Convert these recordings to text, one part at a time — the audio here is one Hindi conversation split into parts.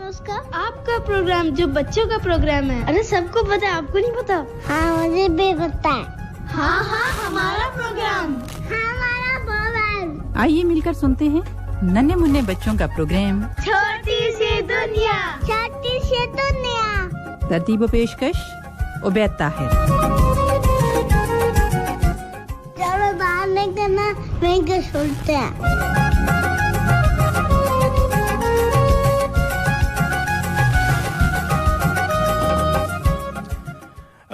उसका? आपका प्रोग्राम जो बच्चों का प्रोग्राम है। अरे सबको पता है, आपको नहीं पता? हाँ मुझे भी पता है। हाँ हाँ हमारा प्रोग्राम, हमारा प्रोग्राम। आइए मिलकर सुनते हैं नन्हे मुन्ने बच्चों का प्रोग्राम छोटी सी दुनिया। छोटी सी दुनिया। तरतीब व पेशकश उबैद ताहिर। चलो बाहर नहीं करना, वहीं के सुनते हैं।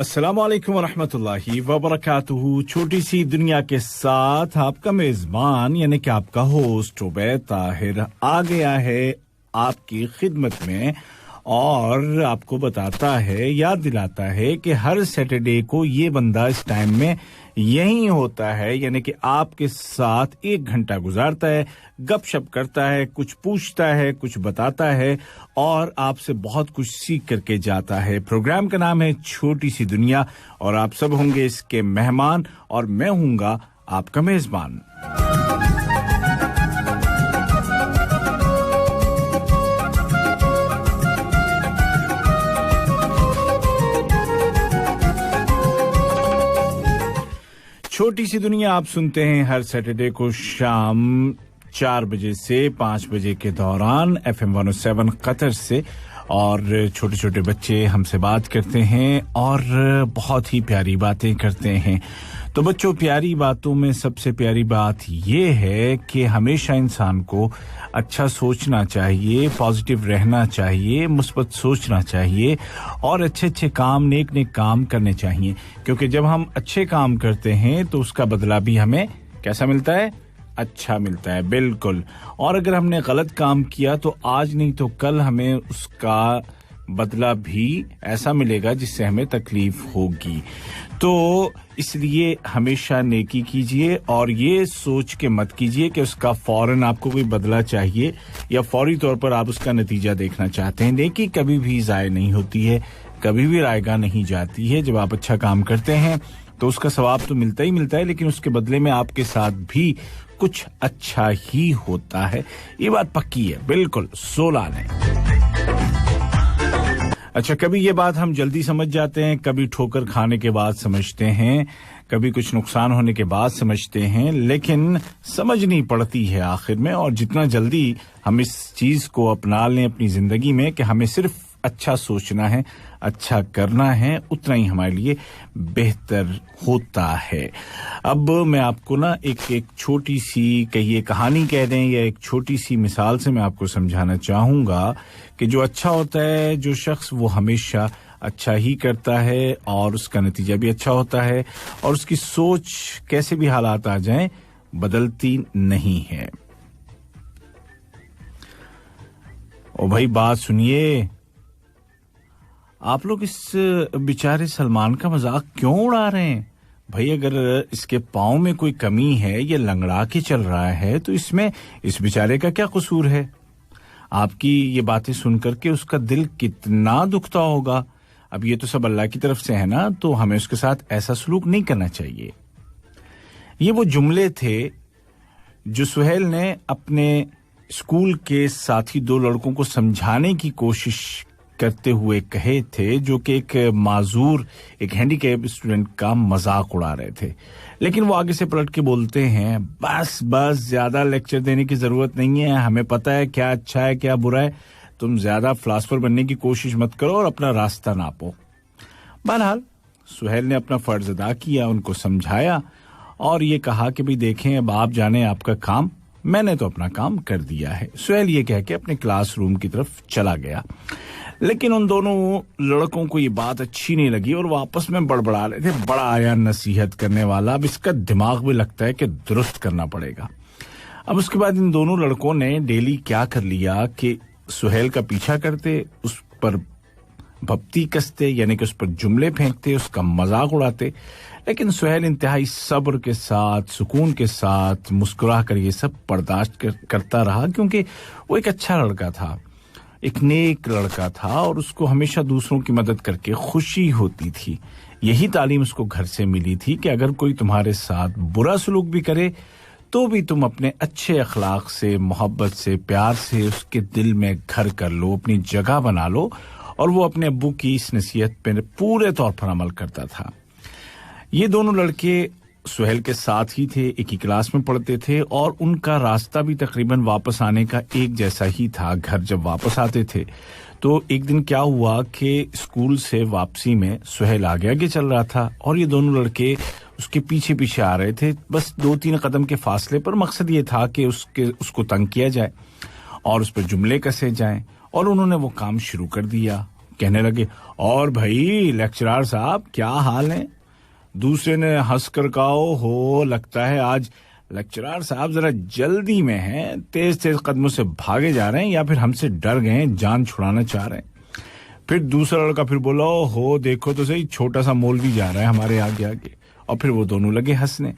अस्सलामुअलैकुम वरहमतुल्लाहि वबरकातुहू। छोटी सी दुनिया के साथ आपका मेजबान यानी कि आपका होस्ट उबैद ताहिर आ गया है आपकी खिदमत में और आपको बताता है, याद दिलाता है कि हर सैटरडे को ये बंदा इस टाइम में यही होता है, यानी कि आपके साथ 1 घंटा गुजारता है, गपशप करता है, कुछ पूछता है, कुछ बताता है और आपसे बहुत कुछ सीख करके जाता है। प्रोग्राम का नाम है छोटी सी दुनिया और आप सब होंगे इसके मेहमान और मैं हूंगा आपका मेजबान। छोटी सी दुनिया आप सुनते हैं हर सैटरडे को शाम 4 बजे से 5 बजे के दौरान FM 107 कतर से और छोटे छोटे बच्चे हमसे बात करते हैं और बहुत ही प्यारी बातें करते हैं। तो बच्चों, प्यारी बातों में सबसे प्यारी बात ये है कि हमेशा इंसान को अच्छा सोचना चाहिए, पॉजिटिव रहना चाहिए, मुस्बत सोचना चाहिए और अच्छे अच्छे काम, नेक नेक काम करने चाहिए, क्योंकि जब हम अच्छे काम करते हैं तो उसका बदला भी हमें कैसा मिलता है? अच्छा मिलता है, बिल्कुल। और अगर हमने गलत काम किया तो आज नहीं तो कल हमें उसका बदला भी ऐसा मिलेगा जिससे हमें तकलीफ होगी। तो इसलिए हमेशा नेकी कीजिए और ये सोच के मत कीजिए कि उसका फौरन आपको कोई बदला चाहिए या फौरी तौर पर आप उसका नतीजा देखना चाहते हैं। नेकी कभी भी ज़ाय नहीं होती है, कभी भी रायगा नहीं जाती है। जब आप अच्छा काम करते हैं तो उसका सवाब तो मिलता ही मिलता है, लेकिन उसके बदले में आपके साथ भी कुछ अच्छा ही होता है। ये बात पक्की है, बिल्कुल 16 ने। अच्छा, कभी ये बात हम जल्दी समझ जाते हैं, कभी ठोकर खाने के बाद समझते हैं, कभी कुछ नुकसान होने के बाद समझते हैं, लेकिन समझ नहीं पड़ती है आखिर में। और जितना जल्दी हम इस चीज को अपना लें अपनी जिंदगी में कि हमें सिर्फ अच्छा सोचना है, अच्छा करना है, उतना ही हमारे लिए बेहतर होता है। अब मैं आपको ना एक छोटी सी, कहिए कहानी कह दें या एक छोटी सी मिसाल से मैं आपको समझाना चाहूंगा कि जो अच्छा होता है, जो शख्स, वो हमेशा अच्छा ही करता है और उसका नतीजा भी अच्छा होता है और उसकी सोच कैसे भी हालात आ जाएं बदलती नहीं है। ओ भाई बात सुनिए, आप लोग इस बेचारे सलमान का मजाक क्यों उड़ा रहे हैं? भाई अगर इसके पाँव में कोई कमी है, ये लंगड़ा के चल रहा है, तो इसमें इस बेचारे का क्या कसूर है? आपकी ये बातें सुनकर के उसका दिल कितना दुखता होगा। अब ये तो सब अल्लाह की तरफ से है ना, तो हमें उसके साथ ऐसा सलूक नहीं करना चाहिए। ये वो जुमले थे जो सुहेल ने अपने स्कूल के साथी 2 लड़कों को समझाने की कोशिश करते हुए कहे थे, जो कि एक माजूर, एक हैंडीकैप स्टूडेंट का मजाक उड़ा रहे थे। लेकिन वो आगे से पलट के बोलते हैं, बस ज्यादा लेक्चर देने की जरूरत नहीं है, हमें पता है क्या अच्छा है क्या बुरा है, तुम ज्यादा फिलासफर बनने की कोशिश मत करो और अपना रास्ता नापो। बहरहाल सुहेल ने अपना फर्ज अदा किया, उनको समझाया और ये कहा कि भाई देखें, अब आप जाने आपका काम, मैंने तो अपना काम कर दिया है। सुहेल ये कह के अपने क्लासरूम की तरफ चला गया। लेकिन उन दोनों लड़कों को ये बात अच्छी नहीं लगी और वो आपस में बड़बड़ा रहे थे, बड़ा आया नसीहत करने वाला, अब इसका दिमाग भी लगता है कि दुरुस्त करना पड़ेगा। अब उसके बाद इन दोनों लड़कों ने डेली क्या कर लिया कि सुहेल का पीछा करते, उस पर भपती कसते, यानी कि उस पर जुमले फेंकते, उसका मजाक उड़ाते। लेकिन सुहेल इंतहाई सब्र के साथ, सुकून के साथ मुस्कुरा कर ये सब बर्दाश्त करता रहा, क्योंकि वो एक अच्छा लड़का था, एक नेक लड़का था और उसको हमेशा दूसरों की मदद करके खुशी होती थी। यही तालीम उसको घर से मिली थी कि अगर कोई तुम्हारे साथ बुरा सलूक भी करे तो भी तुम अपने अच्छे अखलाक से, मोहब्बत से, प्यार से उसके दिल में घर कर लो, अपनी जगह बना लो। और वो अपने अब्बू की इस नसीहत पर पूरे तौर पर अमल करता था। ये दोनों लड़के सुहेल के साथ ही थे, एक ही क्लास में पढ़ते थे और उनका रास्ता भी तकरीबन वापस आने का एक जैसा ही था। घर जब वापस आते थे तो एक दिन क्या हुआ कि स्कूल से वापसी में सुहेल आगे आगे चल रहा था और ये दोनों लड़के उसके पीछे पीछे आ रहे थे, बस 2-3 कदम के फासले पर। मकसद ये था कि उसको तंग किया जाए और उस पर जुमले कसे जाएं। और उन्होंने वो काम शुरू कर दिया। कहने लगे, और भाई लेक्चरर साहब क्या हाल है? दूसरे ने हंसकर कहा, हो लगता है आज लेक्चरर साहब जरा जल्दी में हैं, तेज तेज कदमों से भागे जा रहे हैं या फिर हमसे डर गए हैं, जान छुड़ाना चाह रहे हैं। फिर दूसरा लड़का फिर बोला, हो देखो तो सही, छोटा सा मौलवी जा रहा है हमारे आगे आगे। और फिर वो दोनों लगे हंसने।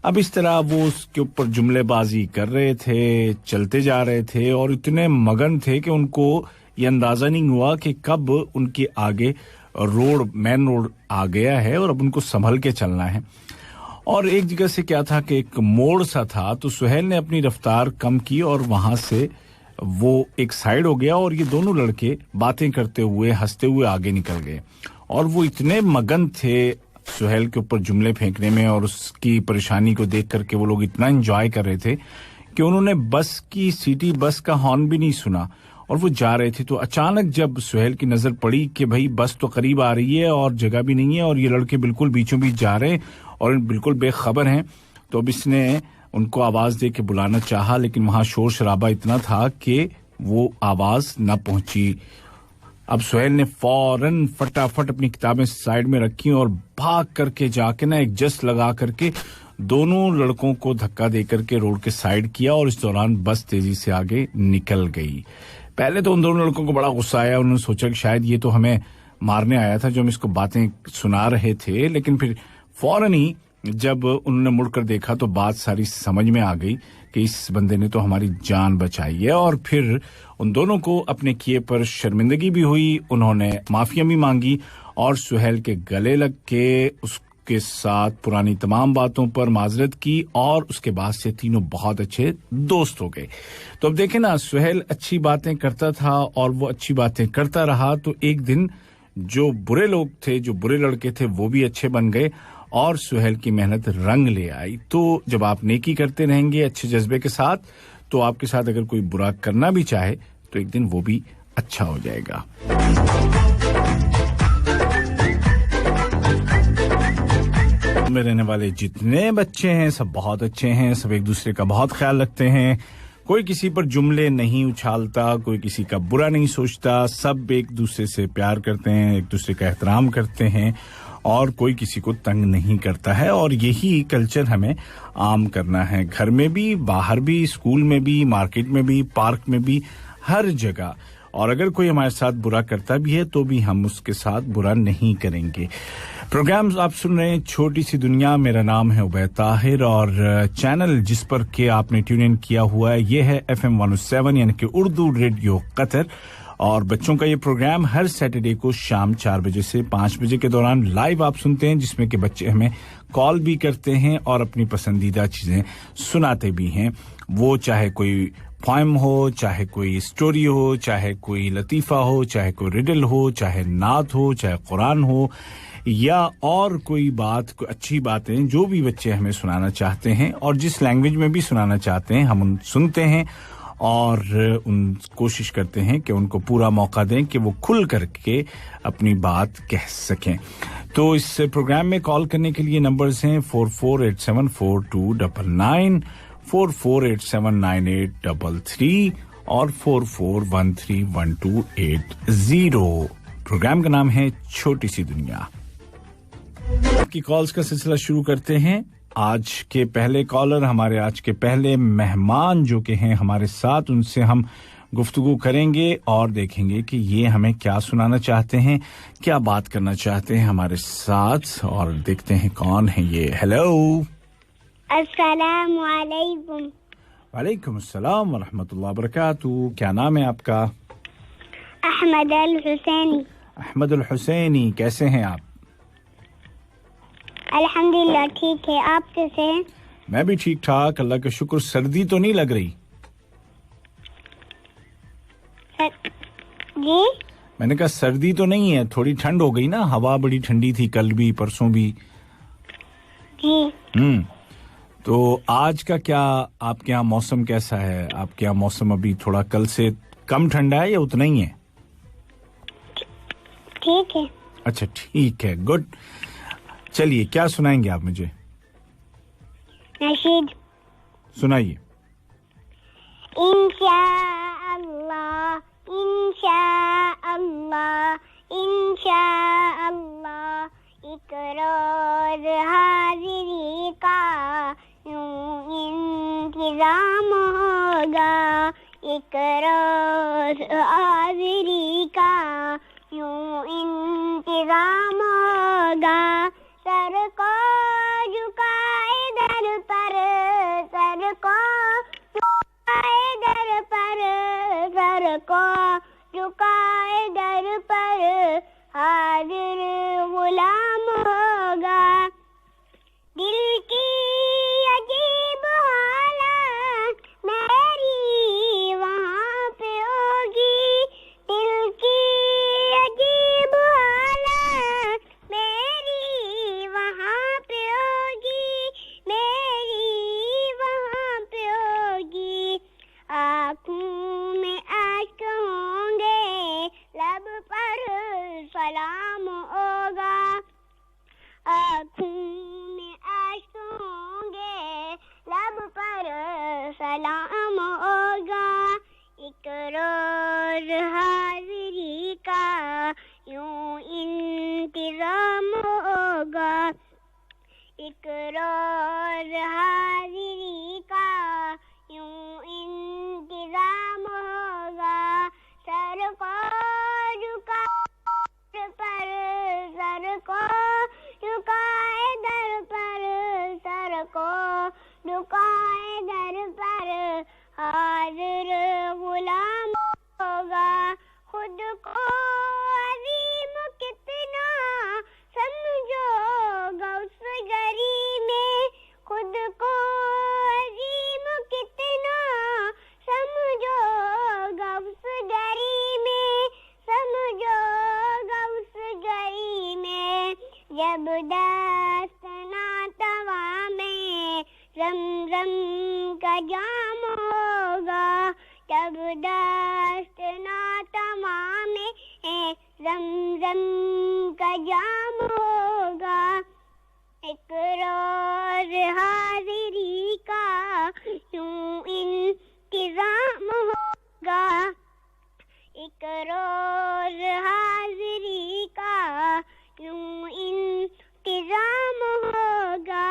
अब इस तरह वो उसके ऊपर जुमलेबाजी कर रहे थे, चलते जा रहे थे और इतने मगन थे कि उनको ये अंदाजा नहीं हुआ कि कब उनके आगे मेन रोड आ गया है और अब उनको संभल के चलना है। और एक जगह से क्या था कि एक मोड़ सा था, तो सुहेल ने अपनी रफ्तार कम की और वहां से वो एक साइड हो गया और ये दोनों लड़के बातें करते हुए, हंसते हुए आगे निकल गए। और वो इतने मगन थे सुहेल के ऊपर जुमले फेंकने में और उसकी परेशानी को देख करके वो लोग इतना एंजॉय कर रहे थे कि उन्होंने सिटी बस का हॉर्न भी नहीं सुना और वो जा रहे थे। तो अचानक जब सुहेल की नजर पड़ी कि भाई बस तो करीब आ रही है और जगह भी नहीं है और ये लड़के बिल्कुल बीचों बीच जा रहे हैं और बिल्कुल बेखबर हैं, तो अब इसने उनको आवाज दे के बुलाना चाहा, लेकिन वहां शोर शराबा इतना था कि वो आवाज न पहुंची। अब सुहेल ने फौरन फटाफट अपनी किताबें साइड में रखी और भाग करके जाके ना एक जस्ट लगा करके दोनों लड़कों को धक्का देकर के रोड के साइड किया और इस दौरान बस तेजी से आगे निकल गई। पहले तो उन दोनों लड़कों को बड़ा गुस्सा आया, उन्होंने सोचा कि शायद ये तो हमें मारने आया था जो हम इसको बातें सुना रहे थे, लेकिन फिर फौरन ही जब उन्होंने मुड़कर देखा तो बात सारी समझ में आ गई कि इस बंदे ने तो हमारी जान बचाई है। और फिर उन दोनों को अपने किए पर शर्मिंदगी भी हुई, उन्होंने माफिया भी मांगी और सुहेल के गले लग के उसके साथ पुरानी तमाम बातों पर माजरत की और उसके बाद से तीनों बहुत अच्छे दोस्त हो गए। तो अब देखें ना, सुहेल अच्छी बातें करता था और वो अच्छी बातें करता रहा, तो एक दिन जो बुरे लोग थे, जो बुरे लड़के थे, वो भी अच्छे बन गए और सुहेल की मेहनत रंग ले आई। तो जब आप नेकी करते रहेंगे अच्छे जज्बे के साथ, तो आपके साथ अगर कोई बुरा करना भी चाहे तो एक दिन वो भी अच्छा हो जाएगा। में रहने वाले जितने बच्चे हैं सब बहुत अच्छे हैं, सब एक दूसरे का बहुत ख्याल रखते हैं, कोई किसी पर जुमले नहीं उछालता, कोई किसी का बुरा नहीं सोचता, सब एक दूसरे से प्यार करते हैं, एक दूसरे का एहतराम करते हैं और कोई किसी को तंग नहीं करता है। और यही कल्चर हमें आम करना है, घर में भी, बाहर भी, स्कूल में भी, मार्केट में भी, पार्क में भी, हर जगह। और अगर कोई हमारे साथ बुरा करता भी है तो भी हम उसके साथ बुरा नहीं करेंगे। प्रोग्राम आप सुन रहे हैं छोटी सी दुनिया, मेरा नाम है उबैद ताहिर और चैनल जिस पर के आपने ट्यून इन किया हुआ है ये है FM 107 यानी कि उर्दू रेडियो कतर। और बच्चों का ये प्रोग्राम हर सैटरडे को शाम 4 बजे से 5 बजे के दौरान लाइव आप सुनते हैं, जिसमें कि बच्चे हमें कॉल भी करते हैं और अपनी पसंदीदा चीजें सुनाते भी हैं। वो चाहे कोई पोएम हो, चाहे कोई स्टोरी हो, चाहे कोई लतीफा हो, चाहे कोई रिडल हो, चाहे नात हो, चाहे कुरान हो या और कोई बात, कोई अच्छी बातें, जो भी बच्चे हमें सुनाना चाहते हैं और जिस लैंग्वेज में भी सुनाना चाहते हैं हम उन सुनते हैं और उन कोशिश करते हैं कि उनको पूरा मौका दें कि वो खुल करके अपनी बात कह सकें। तो इस प्रोग्राम में कॉल करने के लिए नंबर्स हैं 44874299, 44879833 और 44131280। प्रोग्राम का नाम है छोटी सी दुनिया। की कॉल्स का सिलसिला शुरू करते हैं। आज के पहले कॉलर, हमारे आज के पहले मेहमान जो के हैं हमारे साथ, उनसे हम गुफ्तगू करेंगे और देखेंगे कि ये हमें क्या सुनाना चाहते हैं, क्या बात करना चाहते हैं हमारे साथ, और देखते हैं कौन है ये। हेलो, अस्सलाम वालेकुम। वालेकुम अस्सलाम व रहमतुल्लाह व बरकातहू। क्या नाम है आपका? अहमद अल हुसैनी। अहमद अल हुसैनी, कैसे हैं आप? अल्हम्दुलिल्लाह ठीक है, आप कैसे हैं? मैं भी ठीक ठाक, अल्लाह का शुक्र। सर्दी तो नहीं लग रही? जी मैंने कहा सर्दी तो नहीं है, थोड़ी ठंड हो गई ना, हवा बड़ी ठंडी थी कल भी परसों भी। जी तो आज का क्या आपके यहाँ मौसम कैसा है? आपके यहाँ मौसम अभी थोड़ा कल से कम ठंडा है या उतना ही है? ठीक है। अच्छा ठीक है, गुड। चलिए क्या सुनाएंगे आप मुझे? नशीद सुनाइए। इंशाअल्लाह इंशाअल्लाह इंशाअल्लाह एक रोज हाजिरी का यूं इंतजाम होगा, एक रोज हाजिरी का यूं इंतजाम होगा। सर को झुकाए दर पर, सर को झुकाए दर पर, सर को झुकाए दर पर हाजिर गुलाम होगा। दिल की अजीब हालत मेरी वहाँ पे होगी, दिल की अजीब हालत मेरी वहाँ पे होगी, मेरी वहाँ पे होगी। आँखों में आँख होंगे, लब पर सलाम होगा। आँखों में आँख होंगे, लब पर सलाम होगा। एक रोज हाजिरी का यूं इंतजाम होगा, एक रोज हाजिरी का यूं इंतजाम होगा। सर को झुकाए पर, सर को झुकाए दर पर, सर को झुकाए दर पर हाजिर गुलाम होगा। खुद को अजीम कितना समझो गौस गरी में, खुद को अजीम कितना समझो गौस गरी में, समझो गौस गरी में। जब दास्ताना तवा में रमरम का जाम होगा, जब दास्ताना तवा में रमरम का जाम होगा। एक रोज हाजिरी का यूं इंतजाम होगा, एक रोज हाजिरी का यूं इंतजाम होगा।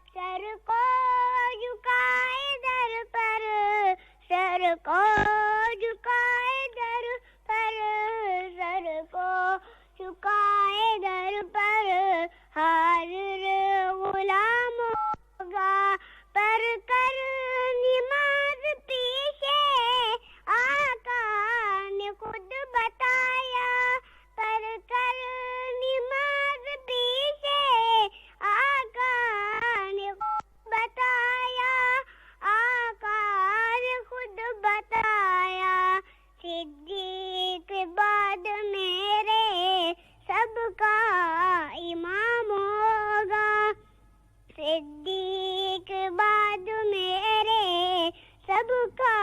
सर को झुकाए दर पर, सर को झुकाए दर पर, सर को झुकाए दर पर हाजिर गुलाम होगा। पर कर नमाज पीछे आका ने खुद बताया, पर कर नमाज पीछे आका ने खुद बताया, आका ने खुद बताया। सिद्दीक बाद मेरे सबका इमाम होगा, सिद्दीक बाद मेरे सबका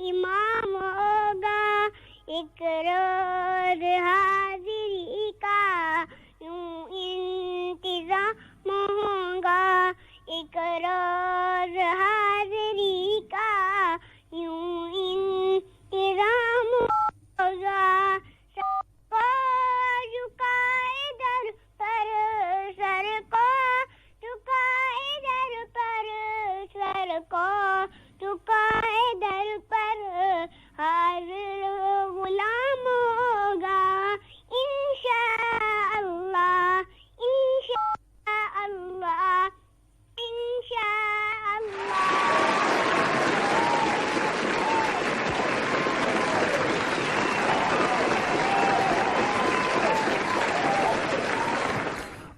इमाम होगा। एक रोज हाजिरी का यूं इंतजाम होगा, एक रोज हाजिरी का यूं इंतजाम होगा। सर को झुकाए दर पर, सर को झुकाए दर पर, सर को झुकाए दर पर हाजिर गुलाम होगा। इन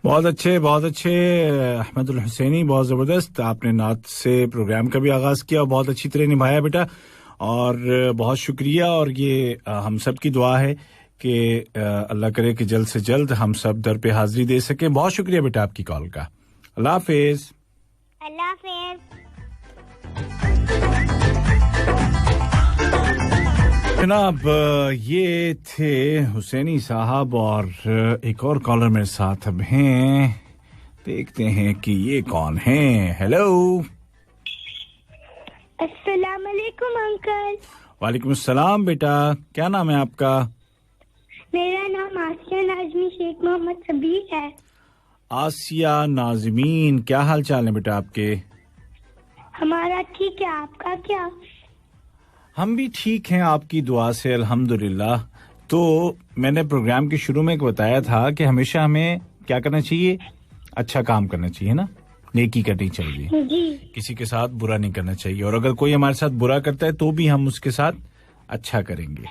बहुत अच्छे अहमदुल हुसैनी, बहुत जबरदस्त। आपने नात से प्रोग्राम का भी आगाज किया और बहुत अच्छी तरह निभाया बेटा, और बहुत शुक्रिया। और ये हम सब की दुआ है कि अल्लाह करे कि जल्द से जल्द हम सब दर पे हाजिरी दे सकें। बहुत शुक्रिया बेटा आपकी कॉल का। अल्लाह हाफिज। अल्लाह हाफिज। जनाब, ये थे हुसैनी साहब और एक और कॉलर मेरे साथ अब हैं। देखते हैं कि ये कौन है। हेलो, अस्सलाम वालेकुम अंकल। वालेकुम अस्सलाम बेटा, क्या नाम है आपका? मेरा नाम आसिया नाज़मी शेख मोहम्मद सबीर है। आसिया नाज़मीन, क्या हाल चाल है बेटा आपके? हमारा ठीक है, आपका क्या? हम भी ठीक हैं आपकी दुआ से, अल्हम्दुलिल्लाह। तो मैंने प्रोग्राम के शुरू में बताया था कि हमेशा हमें क्या करना चाहिए? अच्छा काम करना चाहिए ना, नेकी करनी चाहिए जी। किसी के साथ बुरा नहीं करना चाहिए, और अगर कोई हमारे साथ बुरा करता है तो भी हम उसके साथ अच्छा करेंगे,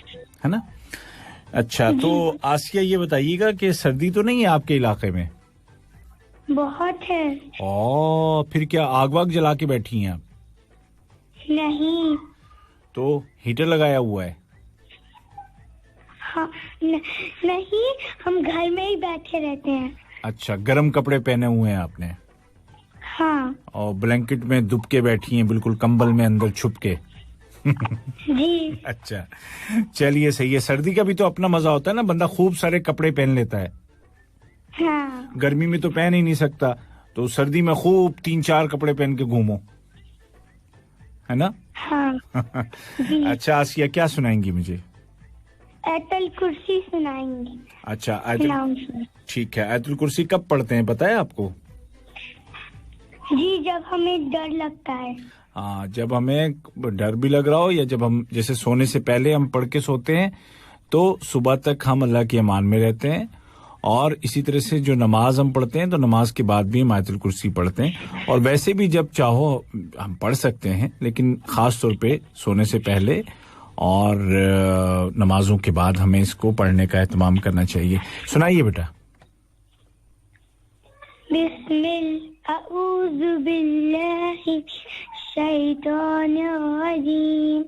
है ना? अच्छा, तो आसिया ये बताइएगा कि सर्दी तो नहीं है आपके इलाके में? बहुत है। ओ, फिर क्या आग वाग जला के बैठी हैं आप? नहीं। तो हीटर लगाया हुआ है? हाँ, नहीं, हम घर में ही बैठे रहते हैं। अच्छा, गर्म कपड़े पहने हुए हैं आपने? हाँ। और ब्लैंकेट में दुब के बैठी हैं, बिल्कुल कंबल में अंदर छुप के? जी। अच्छा, चलिए सही है। सर्दी का भी तो अपना मजा होता है ना, बंदा खूब सारे कपड़े पहन लेता है। हाँ। गर्मी में तो पहन ही नहीं सकता, तो सर्दी में खूब 3-4 कपड़े पहन के घूमो, है ना? हाँ। अच्छा आसिया, क्या सुनाएंगी मुझे? आयतुल कुर्सी सुनाएंगे। अच्छा, सुनाऊंगी। ठीक है। आयतुल कुर्सी कब पढ़ते हैं, पता है आपको? जी, जब हमें डर लगता है। हाँ, जब हमें डर भी लग रहा हो, या जब हम जैसे सोने से पहले हम पढ़ के सोते हैं तो सुबह तक हम अल्लाह की अमान में रहते हैं। और इसी तरह से जो नमाज हम पढ़ते हैं तो नमाज के बाद भी हम आयतुल कुर्सी पढ़ते हैं। और वैसे भी जब चाहो हम पढ़ सकते हैं, लेकिन खास तौर पे सोने से पहले और नमाजों के बाद हमें इसको पढ़ने का एहतमाम करना चाहिए। सुनाइए बेटा। अऊज़ु बिल्लाहि शैतानिर रजीम।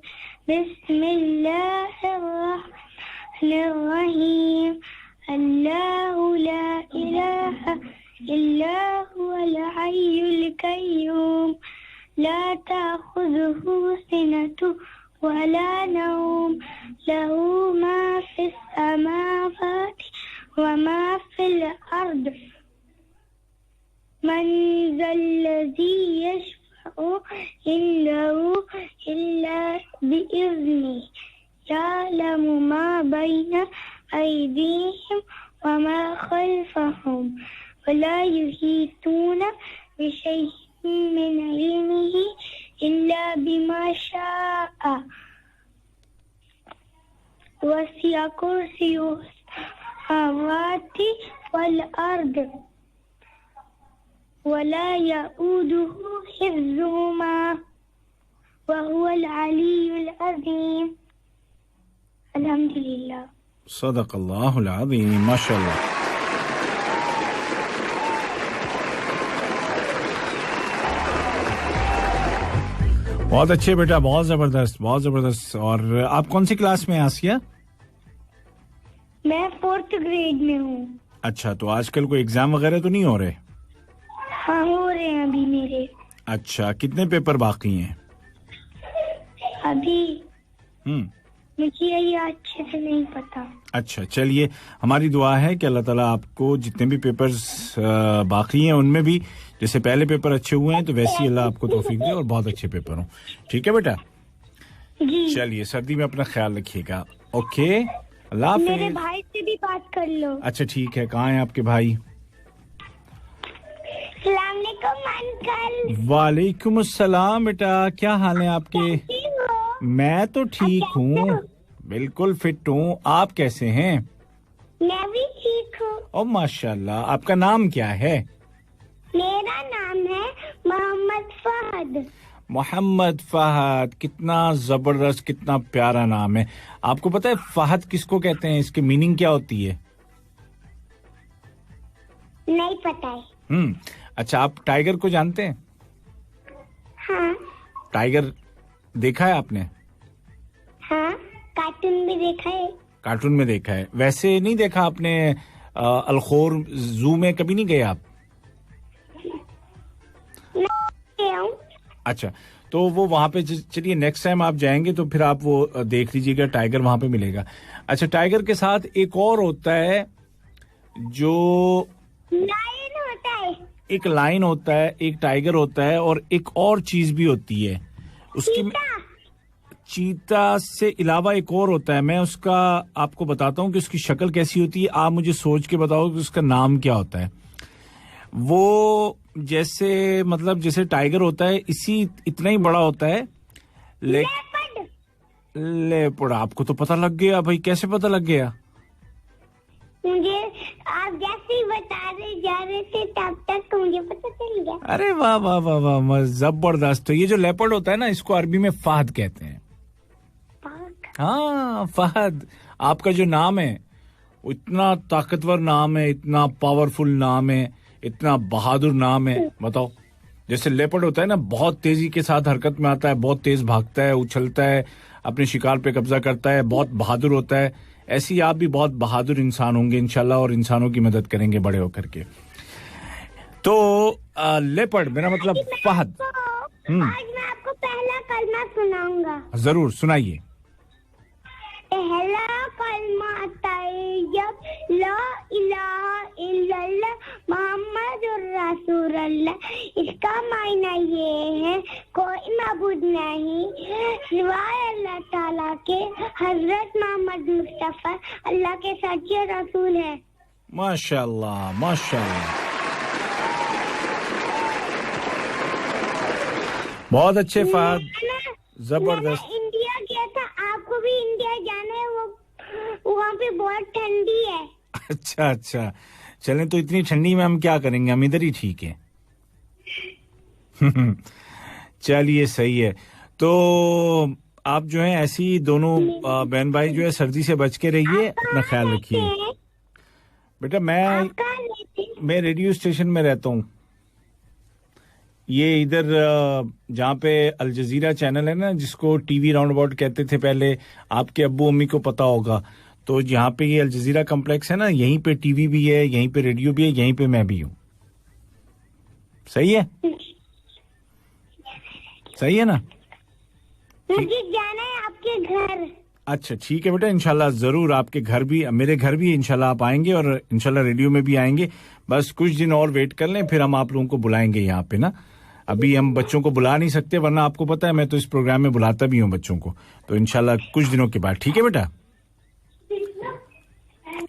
बिस्मिल्लाहिर रहमानिर रहीम। अल्लाहु ला इलाहा इल्ला हुवल हय्युल कय्यूम। ला ताखुज़ुहु सिनतुन वला नौम। लहू मा फिस समावाति व मा फिल अर्द। मन ज़ल्लज़ी यशफ़अु इंदहु इल्ला बिइज़्निही। यअलमु मा बैन अयदीहिम व मा खल्फ़हुम वला युहीतूना बिशैइन मिन इल्मिही इल्ला बिमा शाअ। वसिअ कुर्सियुहु समावाति वल अर्द वला यऊदुहु हिफ्ज़ुहुमा वहुवल अलीयुल अज़ीम। अल्हम्दुलिल्लाह। सदक़ल्लाहुल अज़ीम, माशाअल्लाह। बहुत अच्छे बेटा, बहुत जबरदस्त, बहुत जबरदस्त। और आप कौन सी क्लास में हैं आसिया? मैं 4th ग्रेड में हूँ। अच्छा, तो आजकल कोई एग्जाम वगैरह तो नहीं हो रहे? हाँ, हो रहे हैं अभी मेरे। अच्छा, कितने पेपर बाकी हैं अभी? मुझे ये अच्छे से नहीं पता। अच्छा, चलिए, हमारी दुआ है कि अल्लाह ताला आपको जितने भी पेपर्स बाकी हैं उनमें भी जैसे पहले पेपर अच्छे हुए हैं तो वैसे ही अल्लाह आपको तौफीक दे और बहुत अच्छे पेपर हों। ठीक है बेटा? जी। चलिए, सर्दी में अपना ख्याल रखिएगा। ओके, अल्लाह हाफिज़। मेरे भाई से भी बात कर लो। अच्छा ठीक है, कहाँ हैं आपके भाई? अस्सलाम वालेकुम अंकल। वालेकुम अस्सलाम बेटा, क्या हाल है आपके? मैं तो ठीक हूँ, बिल्कुल फिट हूँ। आप कैसे हैं? मैं भी ठीक हूँ। ओ माशाल्लाह। आपका नाम क्या है? मेरा नाम है मोहम्मद फहद। मोहम्मद फहद, कितना जबरदस्त, कितना प्यारा नाम है। आपको पता है फहद किसको कहते हैं, इसकी मीनिंग क्या होती है? नहीं पता है। अच्छा, आप टाइगर को जानते हैं? हाँ। टाइगर देखा है आपने? हाँ, कार्टून में देखा है। कार्टून में देखा है, वैसे नहीं देखा आपने? अलखोर जू में कभी नहीं गए आप? नहीं। अच्छा, तो वो वहां पे चलिए नेक्स्ट टाइम आप जाएंगे तो फिर आप वो देख लीजिएगा, टाइगर वहां पे मिलेगा। अच्छा, टाइगर के साथ एक और होता है जो लायन होता है। एक लायन होता है, एक टाइगर होता है और एक और चीज भी होती है उसकी। चीता से अलावा एक और होता है, मैं उसका आपको बताता हूँ कि उसकी शक्ल कैसी होती है। आप मुझे सोच के बताओ कि उसका नाम क्या होता है। वो जैसे मतलब जैसे टाइगर होता है इसी इतना ही बड़ा होता है। लेपर्ड। आपको तो पता लग गया भाई, कैसे पता लग गया? मुझे आप जैसे ही बता रहे जा रहे थे तब तक मुझे पता चल गया। अरे वाह वाह वाह वाह, जबरदस्त। तो ये जो लेपर्ड होता है ना, इसको अरबी में फहद कहते हैं। हाँ, फहद। आपका जो नाम है वो इतना ताकतवर नाम है, इतना पावरफुल नाम है, इतना बहादुर नाम है। बताओ, जैसे लेपर्ड होता है ना, बहुत तेजी के साथ हरकत में आता है, बहुत तेज भागता है, उछलता है, अपने शिकार पे कब्जा करता है, बहुत बहादुर होता है। ऐसी आप भी बहुत बहादुर इंसान होंगे इंशाल्लाह और इंसानों की मदद करेंगे बड़े होकर के। तो लेपर्ड मेरा मतलब फहद। आज मैं आपको पहला कलमा सुनाऊंगा। जरूर सुनाइए। पहला कलमा तैयब ला इलाहा इल्लल्लाह मुहम्मदुर रसूलुल्लाह। इसका मायना ये है कोई माबूद नहीं सिवाय अल्लाह ताला के, हजरत मोहम्मद मुस्तफा अल्लाह के सच्चे रसूल हैं। माशाल्लाह माशाल्लाह, बहुत अच्छे फहद, जबरदस्त। इंडिया गया था, आपको भी इंडिया जाना है, वो वहाँ पे बहुत ठंडी है। अच्छा अच्छा, चलें तो इतनी ठंडी में हम क्या करेंगे, हम इधर ही ठीक है। चलिए सही है। तो आप जो है ऐसी दोनों बहन भाई जो है सर्दी से बच के रहिए, अपना ख्याल रखिए। बेटा मैं रेडियो स्टेशन में रहता हूँ, ये इधर जहाँ पे अल जजीरा चैनल है ना, जिसको टीवी राउंड अबाउट कहते थे पहले, आपके अब्बू अम्मी को पता होगा। तो जहाँ पे ये अल जजीरा कॉम्प्लेक्स है ना, यहीं पे टीवी भी है, यहीं पे रेडियो भी है, यहीं पे मैं भी हूँ। सही है? सही है ना? मुझे जाना है आपके घर। अच्छा ठीक है बेटा, इंशाल्लाह जरूर आपके घर भी, मेरे घर भी इंशाल्लाह आप आएंगे और इंशाल्लाह रेडियो में भी आएंगे। बस कुछ दिन और वेट कर लें, फिर हम आप लोगों को बुलाएंगे यहाँ पे ना। अभी हम बच्चों को बुला नहीं सकते, वरना आपको पता है मैं तो इस प्रोग्राम में बुलाता भी हूँ बच्चों को। तो इंशाल्लाह कुछ दिनों के बाद। ठीक है बेटा?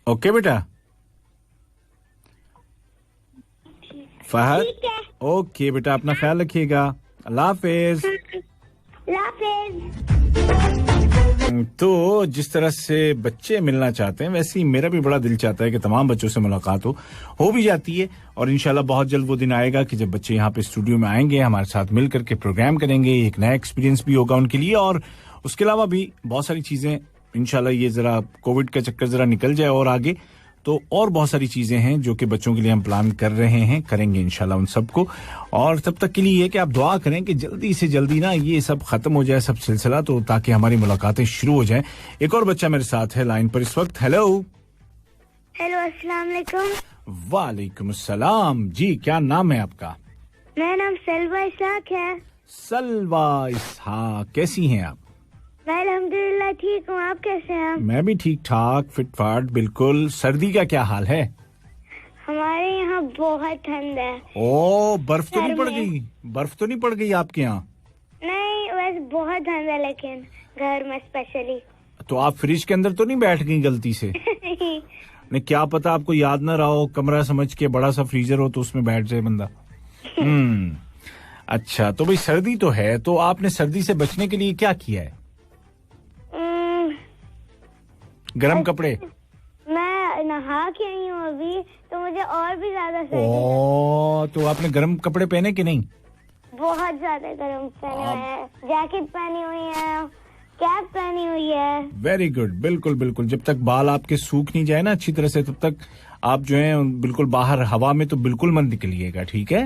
ओके बेटा फहद। ओके बेटा, अपना ख्याल रखिएगा। अल्लाह हाफिज। तो जिस तरह से बच्चे मिलना चाहते हैं, वैसे ही मेरा भी बड़ा दिल चाहता है कि तमाम बच्चों से मुलाकात हो भी जाती है। और इंशाल्लाह बहुत जल्द वो दिन आएगा कि जब बच्चे यहाँ पे स्टूडियो में आएंगे, हमारे साथ मिल करके प्रोग्राम करेंगे, एक नया एक्सपीरियंस भी होगा उनके लिए। और उसके अलावा भी बहुत सारी चीजें इंशाल्लाह, ये जरा कोविड का चक्कर जरा निकल जाए और आगे, तो और बहुत सारी चीजें हैं जो कि बच्चों के लिए हम प्लान कर रहे हैं, करेंगे इंशाल्लाह उन सबको। और तब तक के लिए ये कि आप दुआ करें कि जल्दी से जल्दी ना ये सब खत्म हो जाए, सब सिलसिला, तो ताकि हमारी मुलाकातें शुरू हो जाएं। एक और बच्चा मेरे साथ है लाइन पर इस वक्त। हेलो अस्सलाम वालेकुम। वालेकुम अस्सलाम जी, क्या नाम है आपका? मेरा नाम सलवा इसहाक है। सलवा इसहाक, कैसी हैं आप? मैं अल्हम्दुलिल्लाह ठीक हूँ, आप कैसे हैं? मैं भी ठीक ठाक, फिट फाट बिल्कुल। सर्दी का क्या हाल है? हमारे यहाँ बहुत ठंड है। ओ, बर्फ तो नहीं पड़ गई? बर्फ तो नहीं पड़ गई आपके यहाँ? नहीं, वैसे बहुत ठंड है, लेकिन घर में स्पेशली। तो आप फ्रिज के अंदर तो नहीं बैठ गई गलती से? नहीं, क्या पता आपको याद ना रहा हो, कमरा समझ के बड़ा सा फ्रीजर हो तो उसमें बैठ जाए बंदा। अच्छा, तो भाई सर्दी तो है, तो आपने सर्दी से बचने के लिए क्या किया है? गरम कपड़े? मैं नहा के आई हूँ अभी, तो मुझे और भी ज्यादा सर्दी। ओ, तो आपने गरम कपड़े पहने कि नहीं? बहुत ज्यादा गरम पहने हुए हैं, जैकेट पहनी हुई है कैप पहनी हुई है। वेरी गुड, बिल्कुल बिल्कुल। जब तक बाल आपके सूख नहीं जाए ना अच्छी तरह से, तब तक आप जो है बिल्कुल बाहर हवा में तो बिल्कुल मत निकलिएगा, ठीक है?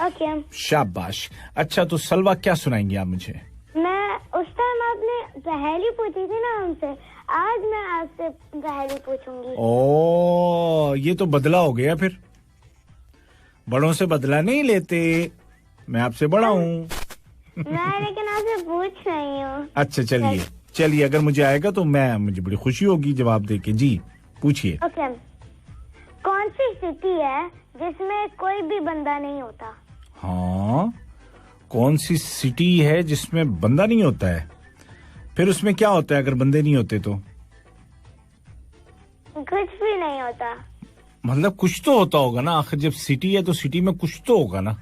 ओके। शाबाश। अच्छा, तो सलवा क्या सुनाएंगी आप मुझे? मैं उस टाइम आपने पहेली पूछी थी ना हमसे, आज मैं आपसे पहेली पूछूंगी। ओ, ये तो बदला हो गया फिर। बड़ों से बदला नहीं लेते, मैं आपसे बड़ा हूँ। मैं लेकिन आपसे पूछ रही हूँ। अच्छा, चलिए, अगर मुझे आएगा तो मुझे बड़ी खुशी होगी जवाब देके। जी पूछिए। ओके। कौन सी सिटी है जिसमें कोई भी बंदा नहीं होता? हाँ, कौन सी सिटी है जिसमें बंदा नहीं होता है? फिर उसमें क्या होता है अगर बंदे नहीं होते तो? कुछ भी नहीं होता। मतलब कुछ तो होता होगा ना, आखिर जब सिटी है तो सिटी में कुछ तो होगा ना।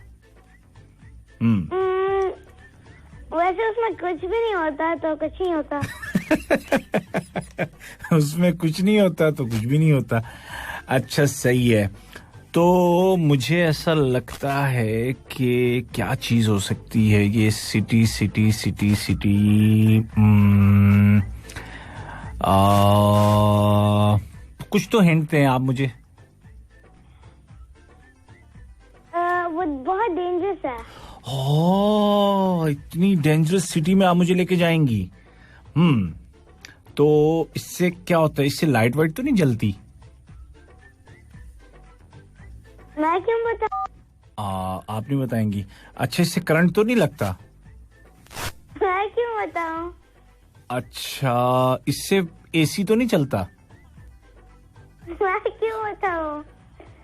वैसे उसमें कुछ भी नहीं होता तो कुछ नहीं होता। उसमें कुछ नहीं होता तो कुछ भी नहीं होता। अच्छा, सही है। तो मुझे ऐसा लगता है कि क्या चीज हो सकती है ये सिटी सिटी सिटी सिटी। कुछ तो हिंट दें आप मुझे। वो बहुत डेंजरस है। इतनी डेंजरस सिटी में आप मुझे लेके जाएंगी? तो इससे क्या होता है? इससे लाइट वाइट तो नहीं जलती? मैं क्यों बताऊं? आप नहीं बताएंगी? अच्छा, इससे करंट तो नहीं लगता? मैं क्यों बताऊं? अच्छा, इससे एसी तो नहीं चलता? मैं क्यों बताऊं?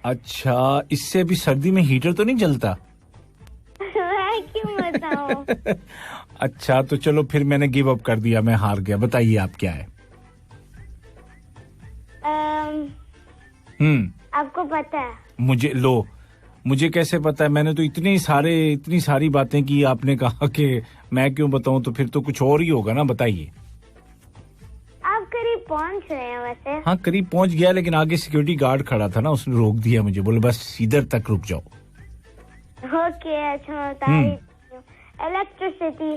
अच्छा, इससे भी सर्दी में हीटर तो नहीं जलता? मैं क्यों बताऊं? अच्छा, तो चलो फिर मैंने गिव अप कर दिया, मैं हार गया। बताइए आप क्या है? आपको पता है? मुझे कैसे पता है? मैंने तो इतनी सारी बातें की, आपने कहा कि मैं क्यों बताऊं, तो फिर तो कुछ और ही होगा ना। बताइए। आप करीब पहुंच रहे हैं वैसे। हाँ, करीब पहुंच गया, लेकिन आगे सिक्योरिटी गार्ड खड़ा था ना, उसने रोक दिया मुझे, बोले बस इधर तक रुक जाओ। ओके, अच्छा बताइए। इलेक्ट्रिसिटी।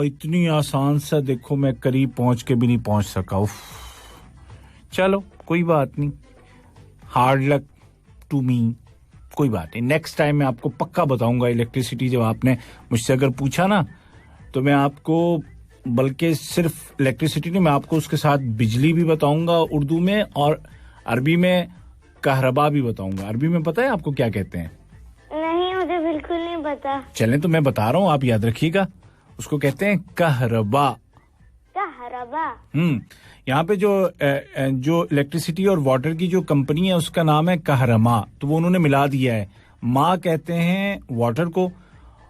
इतनी आसान सा, देखो मैं करीब पहुंच के भी नहीं पहुंच सका। उफ, चलो कोई बात नहीं, हार्ड लक टू मी। कोई बात नहीं, नेक्स्ट टाइम मैं आपको पक्का बताऊंगा इलेक्ट्रिसिटी। जब आपने मुझसे अगर पूछा ना, तो मैं आपको बल्कि सिर्फ इलेक्ट्रिसिटी नहीं, मैं आपको उसके साथ बिजली भी बताऊंगा उर्दू में, और अरबी में कहरबा भी बताऊंगा। अरबी में पता है आपको क्या कहते हैं? नहीं, मुझे बिल्कुल नहीं पता। चलें, तो मैं बता रहा हूँ, आप याद रखिएगा। उसको कहते हैं कहरबा। कहरबा। यहाँ पे जो इलेक्ट्रिसिटी और वाटर की जो कंपनी है उसका नाम है कहरमा, तो वो उन्होंने मिला दिया है। माँ कहते हैं वाटर को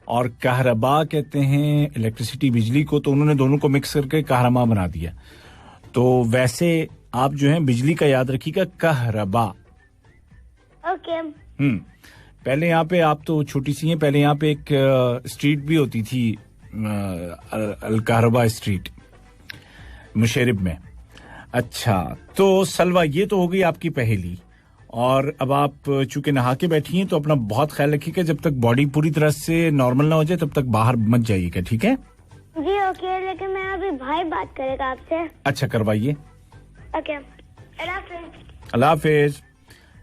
और कहरबा कहते हैं इलेक्ट्रिसिटी बिजली को, तो उन्होंने दोनों को मिक्स करके कहरमा बना दिया। तो वैसे आप जो है बिजली का याद रखिएगा, कहरबा। ओके। पहले यहाँ पे, आप तो छोटी सी हैं, पहले यहाँ पे एक स्ट्रीट भी होती थी, अल कहरबा स्ट्रीट, मुशेरिब में। अच्छा, तो सलवा ये तो हो गई आपकी पहेली, और अब आप चूंकि नहा के बैठी हैं तो अपना बहुत ख्याल रखिएगा। जब तक बॉडी पूरी तरह से नॉर्मल ना हो जाए तब तक बाहर मत जाइएगा, ठीक है? जी ओके, लेकिन मैं अभी भाई बात करेगा आपसे। अच्छा, करवाइए। ओके, अल्लाह हाफिज।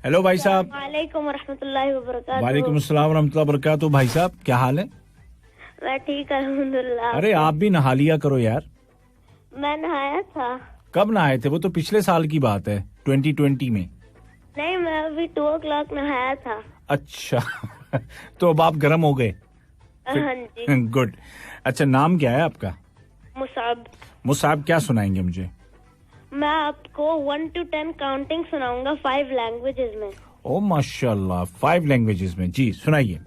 हेलो भाई साहब। वालेकुम रहमतुल्लाहि व बरकातहू। वालेकुम अस्सलाम व रहमतुल्लाहि व बरकातहू। भाई साहब क्या हाल है? मैं ठीक, अल्हम्दुलिल्लाह। अरे आप भी नहा लिया करो यार। मैं नहाया था। कब नहाए थे? वो तो पिछले साल की बात है, 2020 में। नहीं, मैं अभी 2 o'clock नहाया था। अच्छा तो अब आप गर्म हो गए? हाँ जी। गुड। अच्छा, नाम क्या है आपका? मुसाब। मुसाब, क्या सुनाएंगे मुझे? मैं आपको 1 to 10 काउंटिंग सुनाऊंगा 5 लैंग्वेजेस में। ओ माशाल्लाह, 5 लैंग्वेजेस में। जी सुनाइए।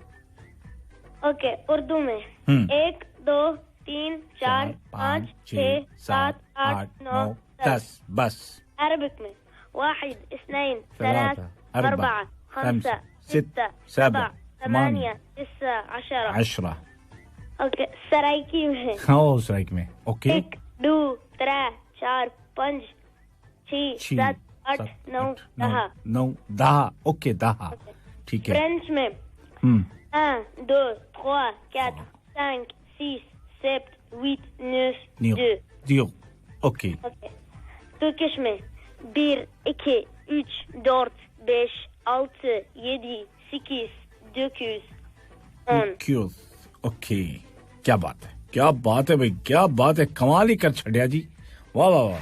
ओके, उर्दू में 1 2 3 4 5 6 7 8 9 10। बस। अरबिक में 1 2 3 4 5 6 7 8 9 10। ओके, सराइकी में। हाँ, सराइकी में। ओके। 1 2 3 4 5 6 7 8 9 10। ओके, 10। ठीक है। फ्रेंच में 1 2 3 4 5 6 7 8, 9, Nio. 2. Dio. Okay. Okay. Turkish में 1, 2, 3, 4, 5, 6, 7, 8, 9, 10. क्यों? ओके, क्या बात है भाई, क्या बात है, कमाल ही कर छड़िया जी, वाह वाह वाह।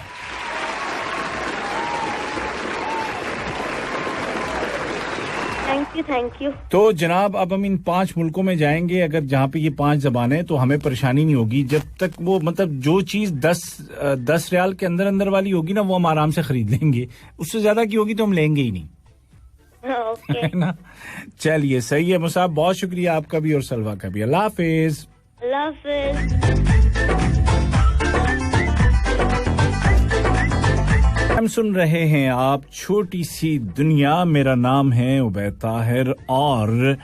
Thank you. तो जनाब अब हम इन 5 मुल्कों में जाएंगे, अगर जहाँ पे ये 5 ज़बानें, तो हमें परेशानी नहीं होगी जब तक वो मतलब जो चीज 10 रियाल के अंदर वाली होगी ना वो हम आराम से खरीद लेंगे, उससे ज्यादा की होगी तो हम लेंगे ही नहीं। ओके है ना? चलिए सही है मुसाब, बहुत शुक्रिया आपका भी और सलवा का भी। अल्लाह हाफिज। अल्लाह हाफिज। हम सुन रहे हैं आप छोटी सी दुनिया, मेरा नाम है उबैद ताहिर और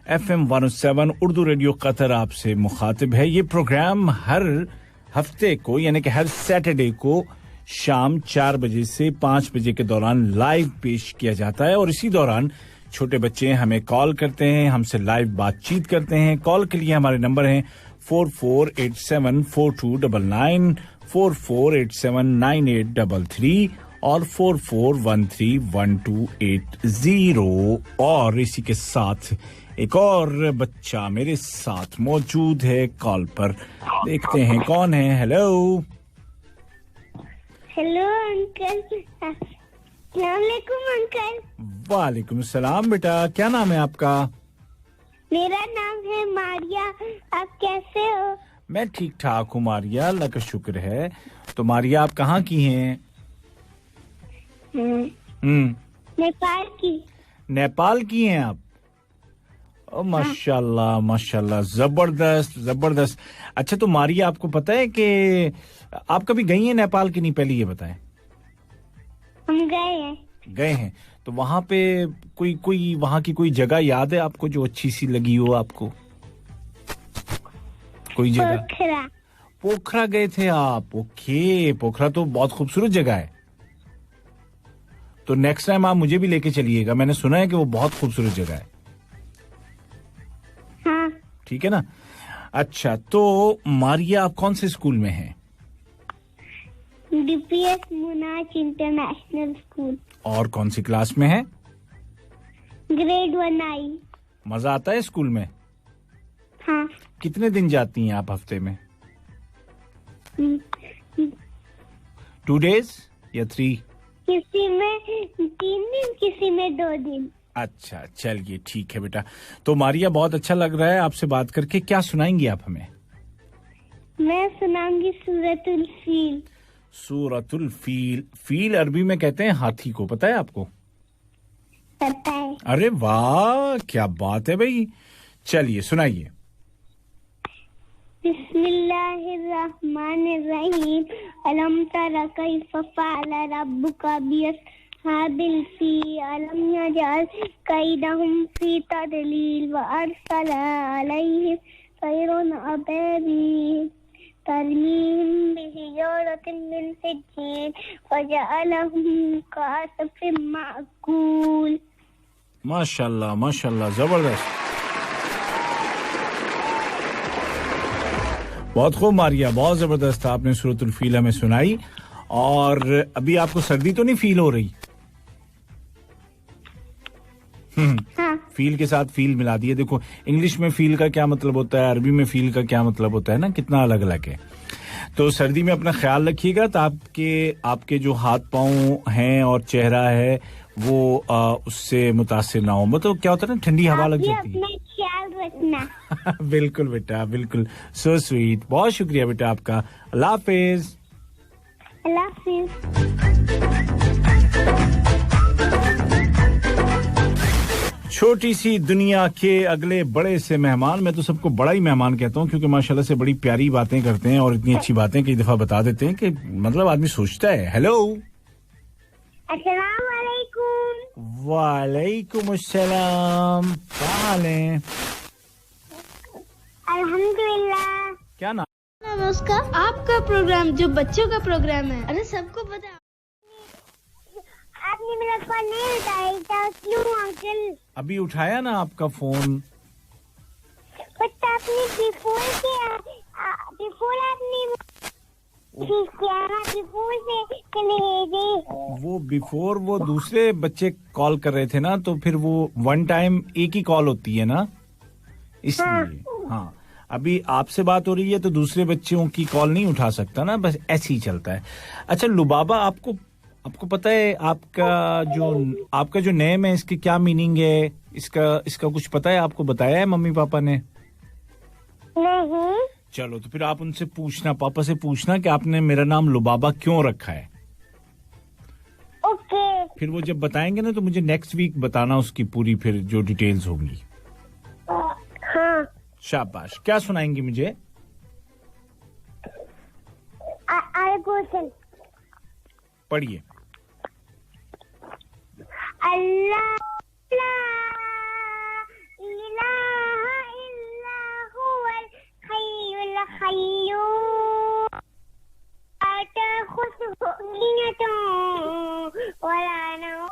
FM 107 उर्दू रेडियो कतर आपसे मुखातिब है। ये प्रोग्राम हर हफ्ते को यानी कि हर सैटरडे को शाम 4 बजे से 5 बजे के दौरान लाइव पेश किया जाता है और इसी दौरान छोटे बच्चे हमें कॉल करते हैं, हमसे लाइव बातचीत करते हैं। कॉल के लिए हमारे नंबर हैं 44874299, 44879833 और 44131280। और इसी के साथ एक और बच्चा मेरे साथ मौजूद है कॉल पर, देखते हैं कौन है। हेलो हेलो अंकल, अस्सलाम वालेकुम अंकल। वालेकुम सलाम बेटा, क्या नाम है आपका? मेरा नाम है मारिया, आप कैसे हो? मैं ठीक ठाक हूँ मारिया, अल्लाह का शुक्र है। तो मारिया आप कहाँ की हैं? नेपाल की। नेपाल की हैं आप? ओ माशाल्लाह माशाल्लाह, जबरदस्त। अच्छा तो मारिया आपको पता है कि आप कभी गई हैं नेपाल की नहीं, पहले ये बताएं। हम गए हैं। तो वहाँ पे कोई वहाँ की कोई जगह याद है आपको जो अच्छी सी लगी हो आपको? कोई जगह? पोखरा गए थे आप? ओके, पोखरा तो बहुत खूबसूरत जगह है। तो नेक्स्ट टाइम आप मुझे भी लेके चलिएगा, मैंने सुना है कि वो बहुत खूबसूरत जगह है। हाँ। ठीक है ना? अच्छा तो मारिया आप कौन से स्कूल में हैं? DPS मुनाच इंटरनेशनल स्कूल। और कौन सी क्लास में है? Grade 1I। मजा आता है स्कूल में? हाँ। कितने दिन जाती हैं आप हफ्ते में? 2 days या 3? किसी में 3 दिन, किसी में 2 दिन। अच्छा चलिए ठीक है बेटा। तो मारिया बहुत अच्छा लग रहा है आपसे बात करके, क्या सुनाएंगी आप हमें? मैं सुनाऊंगी सूरतुल फील। सूरतुल फील, फील अरबी में कहते हैं हाथी को, पता है आपको? पता है। अरे वाह क्या बात है भाई, चलिए सुनाइए। बिस्मिल्लाहिर्रहमानिर्रहीम। अलम तरा कैफ फ़अल रब्बुका बिअस्हाबिल फील अलम यजअल कैदहुम फी तदलील व अरसल अलैहिम तयरन अबाबील तरमीम बिहिजारतिन मिन सिज्जील फजअलहुम कअसफिन माकूल। माशाल्लाह माशाल्लाह, जबरदस्त, बहुत खूब मारिया, बहुत जबरदस्त आपने सूरतुल फील हमें सुनाई। और अभी आपको सर्दी तो नहीं फील हो रही? हाँ। फील के साथ फील मिला दिए। देखो इंग्लिश में फील का क्या मतलब होता है, अरबी में फील का क्या मतलब होता है ना, कितना अलग अलग है। तो सर्दी में अपना ख्याल रखिएगा तो आपके जो हाथ पांव हैं और चेहरा है वो उससे मुतासिर ना हो। मतलब क्या होता है ना, ठंडी हवा लग जाती है। अपना ख्याल रखना। बिल्कुल बेटा बिल्कुल, सो स्वीट, बहुत शुक्रिया बेटा आपका। अल्लाह हाफिज। अल्लाह हाफिज। छोटी सी दुनिया के अगले बड़े से मेहमान, मैं तो सबको बड़ा ही मेहमान कहता हूँ क्योंकि माशाल्लाह से बड़ी प्यारी बातें करते हैं और इतनी अच्छी बातें कई दफा बता देते हैं कि मतलब आदमी सोचता है। हेलो, अस्सलाम वालेकुम। वालेकुम अस्सलाम, क्या हाल है? अल्हम्दुलिल्लाह। क्या नाम? नमस्कार, आपका प्रोग्राम जो बच्चों का प्रोग्राम है, अरे सबको पता। आपने मेरा फोन नहीं उठाया था, क्यों अंकल? अभी उठाया ना आपका फोन। बट आपने बिफोर बिफोर आपने ठीक किया ना, बिफोर से चले गए। वो बिफोर वो दूसरे बच्चे कॉल कर रहे थे ना, तो फिर वो वन टाइम एक ही कॉल होती है ना, इसलिए। हाँ, अभी आपसे बात हो रही है तो दूसरे बच्चों की कॉल नहीं उठा सकता ना, बस ऐसे ही चलता है। अच्छा लुबाबा, आपको पता है आपका जो नेम है इसकी क्या मीनिंग है? इसका कुछ पता है? आपको बताया है मम्मी पापा ने? नहीं। चलो तो फिर आप उनसे पूछना, पापा से पूछना कि आपने मेरा नाम लुबाबा क्यों रखा है। ओके। फिर वो जब बताएंगे ना तो मुझे नेक्स्ट वीक बताना उसकी पूरी फिर जो डिटेल्स होंगी। हाँ। शाबाश। क्या सुनाएंगी मुझे? क्वेश्चन पढ़िए। अल्लाह ला इलाहा इल्ला हुवल हय्युल क़य्यूम अतखुज़ुहु सिनतुन वला नौम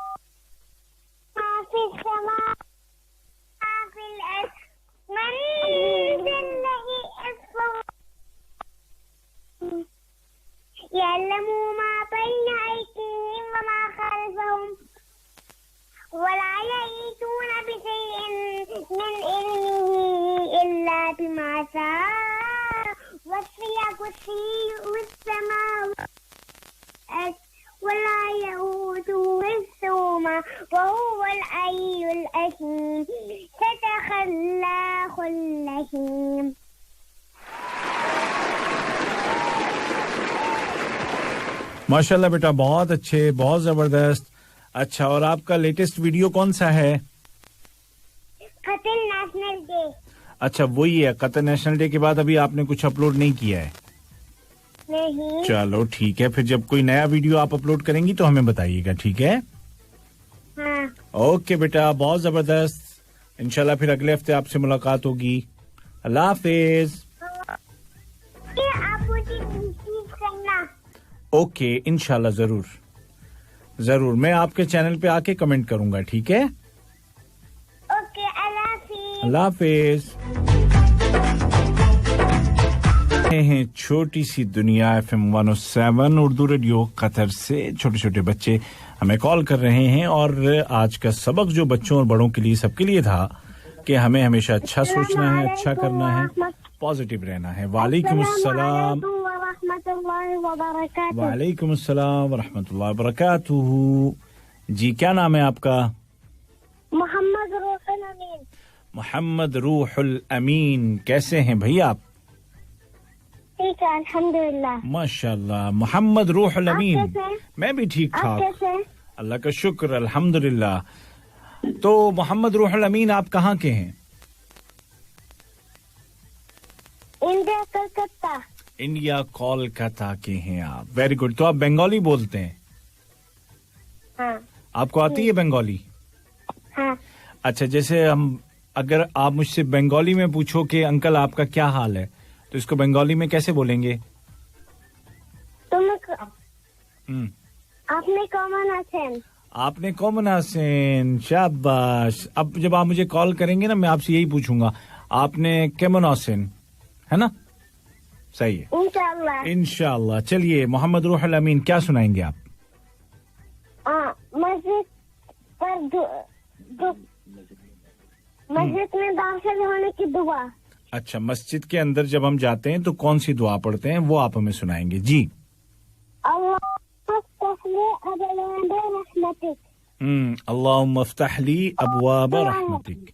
मा फिस समावाति मा फिल अर्ज़ मन ज़ल्लज़ी यशफ़अु यअलमु मा बैना अयदीहिम व मा खल्फहुम वला यहीतूना बिशैइन मिन इल्मिही इल्ला बिमा शाअ वसिअ कुर्सियुहु अस्समावाति वला यऊदुहु हिफ्ज़ुहुमा व हुवल अलिय्युल अज़ीम। सदक़ल्लाहुल अज़ीम। माशाल्लाह बेटा, बहुत अच्छे, बहुत जबरदस्त। अच्छा, और आपका लेटेस्ट वीडियो कौन सा है? Qatar national day. अच्छा, वही है। कतर नेशनल डे के बाद अभी आपने कुछ अपलोड नहीं किया है? नहीं। चलो ठीक है, फिर जब कोई नया वीडियो आप अपलोड करेंगी तो हमें बताइएगा, ठीक है? हाँ। ओके बेटा, बहुत जबरदस्त। इंशाल्लाह फिर अगले हफ्ते आपसे मुलाकात होगी। अल्लाह हाफिज। आप मुझे रिसीव करना। ओके, इंशाल्लाह जरूर जरूर। मैं आपके चैनल पे आके कमेंट करूंगा, ठीक है? ओके, अल्लाह हाफिज। अल्लाह हाफिज। हैं छोटी सी दुनिया FM 107 उर्दू रेडियो कतर से। छोटे छोटे बच्चे हमें कॉल कर रहे हैं और आज का सबक जो बच्चों और बड़ों के लिए सबके लिए था कि हमें हमेशा अच्छा सोचना है, अच्छा करना है, पॉजिटिव रहना है। वालेकुम अस्सलाम। वालेकुम अस्सलाम व रहमतुल्लाहि व बरकातुहू। जी, क्या नाम है आपका? मोहम्मद रूहुल अमीन। मोहम्मद रूहुल अमीन। कैसे हैं भाई आप? ठीक है, अल्हम्दुलिल्लाह। माशाल्लाह। मोहम्मद रूहुल अमीन। आप कैसे हैं? मैं भी ठीक आप ठाक, कैसे हैं? अल्लाह का शुक्र, अल्हम्दुलिल्लाह। तो मोहम्मद रूहुल अमीन, आप कहाँ के हैं? इंडिया, कलकत्ता। इंडिया, कोलकाता के हैं आप। Very good. तो आप बंगाली बोलते हैं? हाँ। आपको आती है बंगाली? हाँ। अच्छा, जैसे अगर आप मुझसे बंगाली में पूछो कि अंकल आपका क्या हाल है, तो इसको बंगाली में कैसे बोलेंगे? आपने कॉमन आसेन। आपने कॉमन आसेन। शाबाश। अब जब आप मुझे कॉल करेंगे ना, मैं आपसे यही पूछूंगा, आपने केमन आसेन, है ना? सही है, इंशाल्लाह। इंशाल्लाह। चलिए मोहम्मद रूहुल अमीन, क्या सुनाएंगे आप? मस्जिद पर मस्जिद में दाखिल होने की दुआ। अच्छा, मस्जिद के अंदर जब हम जाते हैं तो कौन सी दुआ पढ़ते हैं, वो आप हमें सुनाएंगे। जी। अल्लाहुम्मा अफ्तह ली अबवाब रहमतिक।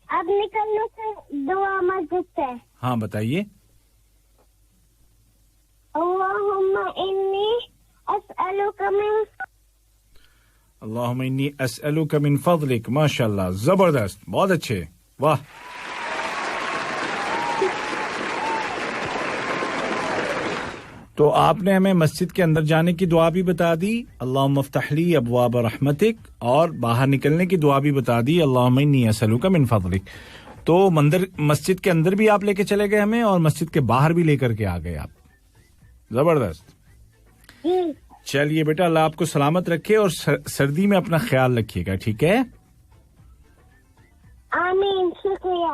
अब निकलने से दुआ मस्जिद से। हाँ, बताइए। अल्लाहुम्मा इन्नी अस्अलुका मिन फज़लिक। माशाल्लाह, जबरदस्त, बहुत अच्छे, वाह। तो आपने हमें मस्जिद के अंदर जाने की दुआ भी बता दी, अल्लाहुम्मा अफ्तह ली अबवाब रहमतिक, और बाहर निकलने की दुआ भी बता दी, अल्लाहुम्मा इन्नी अस्अलुका मिन फज़लिक। तो मस्जिद के अंदर भी आप लेके चले गए हमें और मस्जिद के बाहर भी लेकर के आ गए आप। जबरदस्त। चलिए बेटा, अल्लाह आपको सलामत रखे और सर्दी में अपना ख्याल रखिएगा, ठीक है? आमीन, शुक्रिया।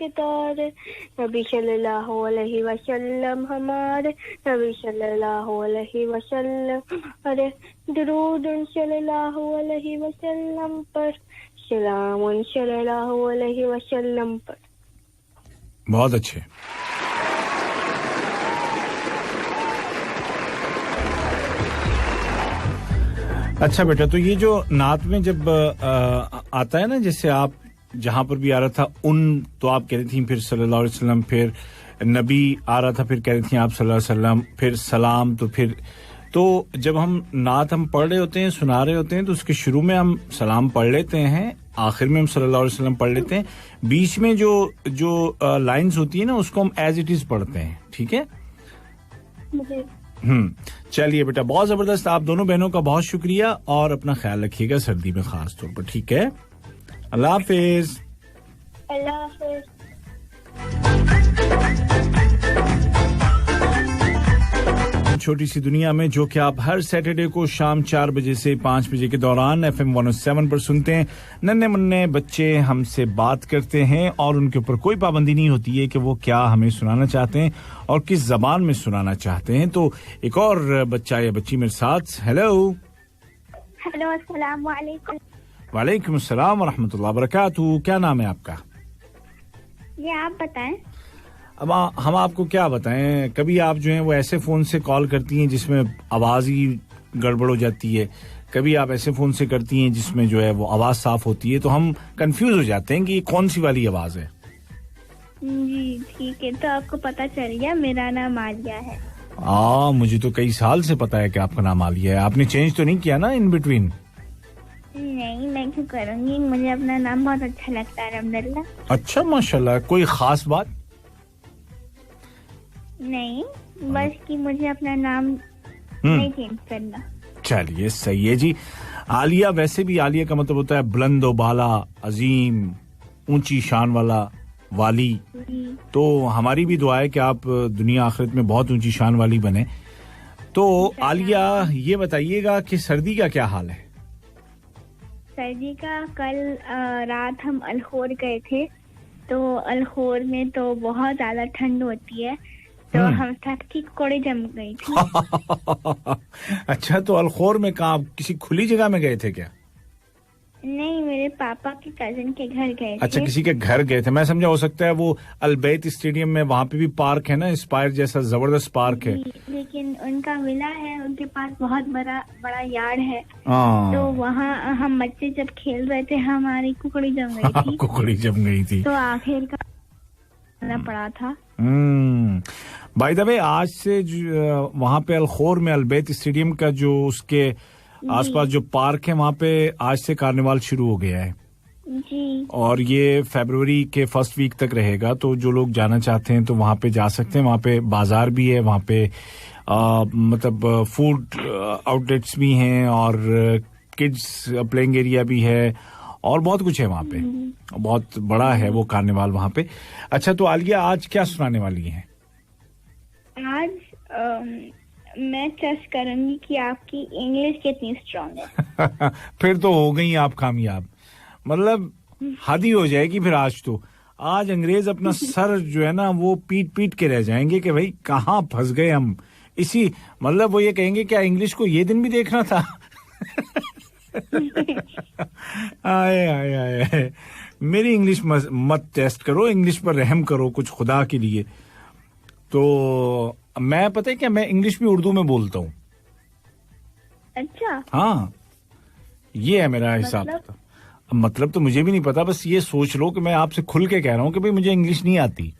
के तारे, नबी सल्लल्लाहु अलैहि वसल्लम हमारे, नबी सल्लल्लाहु अलैहि वसल्लम, अरे दुरूद सल्लल्लाहु अलैहि वसल्लम पर, सलाम सल्लल्लाहु अलैहि वसल्लम पर। बहुत अच्छे। अच्छा बेटा, तो ये जो नात में जब आता है ना, जैसे आप जहां पर भी आ रहा था उन, तो आप कह रही थी, फिर सल्लल्लाहु अलैहि वसल्लम, फिर नबी आ रहा था, फिर कह रही थी आप सल्लल्लाहु अलैहि वसल्लम, फिर सलाम, तो फिर तो जब हम नात हम पढ़ रहे होते हैं, सुना रहे होते हैं, तो उसके शुरू में हम सलाम पढ़ लेते हैं, आखिर में हम सल्लल्लाहु अलैहि वसल्लम पढ़ लेते हैं, बीच में जो लाइंस होती है ना उसको हम एज इट इज पढ़ते हैं, ठीक है? चलिए बेटा, बहुत जबरदस्त। आप दोनों बहनों का बहुत शुक्रिया और अपना ख्याल रखिएगा सर्दी में खास तौर पर, ठीक है? अल्लाह हाफिज। अल्लाह हाफिज। छोटी सी दुनिया में, जो कि आप हर सैटरडे को शाम 4 बजे से 5 बजे के दौरान FM 107 पर सुनते हैं। नन्हे मुन्ने बच्चे हमसे बात करते हैं और उनके ऊपर कोई पाबंदी नहीं होती है कि वो क्या हमें सुनाना चाहते हैं और किस जबान में सुनाना चाहते हैं। तो एक और बच्चा या बच्ची मेरे साथ। हेलो। हेलो, अस्सलाम वालेकुम। वालेकुम अस्सलाम व रहमतुल्लाहि व बरकातहू। क्या नाम है आपका? ये आप बताएं। अब हम आपको क्या बताएं, कभी आप जो हैं वो ऐसे फोन से कॉल करती हैं जिसमें आवाज ही गड़बड़ हो जाती है, कभी आप ऐसे फोन से करती हैं जिसमें जो है वो आवाज साफ होती है, तो हम कंफ्यूज हो जाते हैं कि ये कौन सी वाली आवाज है। जी ठीक है, तो आपको पता चल गया मेरा नाम आलिया है। मुझे तो कई साल से पता है कि आपका नाम आलिया है। आपने चेंज तो नहीं किया ना इन बिटवीन? नहीं, मैं क्यों करूँगी, मुझे अपना नाम बहुत अच्छा लगता है, अल्हम्दुलिल्लाह। अच्छा, माशाल्लाह। कोई खास बात? नहीं, बस कि मुझे अपना नाम नहीं चेंज करना। चलिए सही है जी। आलिया, वैसे भी आलिया का मतलब होता है बुलंद व बाला, अजीम, ऊंची शान वाला, वाली। तो हमारी भी दुआ है कि आप दुनिया आखिरत में बहुत ऊंची शान वाली बने। तो आलिया, ये बताइएगा कि सर्दी का क्या हाल है? सर्दी का कल रात हम अल्खोर गए थे, तो अल्खोर में तो बहुत ज्यादा ठंड होती है, तो हम सबकी कोड़े जम गई थी। अच्छा, तो अल्खोर में कहाँ, किसी खुली जगह में गए थे क्या? नहीं, मेरे पापा के कजिन के घर गए थे। अच्छा, किसी के घर गए थे। मैं समझा हो सकता है वो अलबैत स्टेडियम में, वहाँ पे भी पार्क है ना, इंस्पायर जैसा जबरदस्त पार्क है। लेकिन उनका विला है, उनके पास बहुत बड़ा यार्ड है, तो वहाँ हम बच्चे जब खेल रहे थे, हमारी कुकड़ी जम गई थी। कुकड़ी जम गई थी, तो आखिर का पड़ा था। बाय द वे, आज से वहाँ पे अल्खोर में अलबैत स्टेडियम का जो उसके आसपास जो पार्क है, वहाँ पे आज से कार्निवाल शुरू हो गया है जी, और ये फरवरी के फर्स्ट वीक तक रहेगा। तो जो लोग जाना चाहते हैं तो वहाँ पे जा सकते हैं। वहाँ पे बाजार भी है, वहाँ पे मतलब फूड आउटलेट्स भी हैं और किड्स प्लेइंग एरिया भी है और बहुत कुछ है वहाँ पे। बहुत बड़ा है वो कार्निवाल वहाँ पे। अच्छा, तो आलिया आज क्या सुनाने वाली हैं? आज मैं टेस्ट करूंगी कि आपकी इंग्लिश कितनी स्ट्रांग है। फिर तो हो गई आप कामयाब, मतलब हद ही हो जाएगी फिर। आज तो आज अंग्रेज अपना सर जो है ना वो पीट पीट के रह जाएंगे कि भाई कहाँ फंस गए हम। इसी मतलब वो ये कहेंगे क्या इंग्लिश को ये दिन भी देखना था। आए आए आए, मेरी इंग्लिश मत टेस्ट करो, इंग्लिश पर रहम करो कुछ खुदा के लिए। तो मैं पता है क्या, मैं इंग्लिश भी उर्दू में बोलता हूँ। अच्छा, हाँ, ये है मेरा हिसाब। मतलब तो मुझे भी नहीं पता, बस ये सोच लो कि मैं आपसे खुल के कह रहा हूँ कि भाई मुझे इंग्लिश नहीं आती।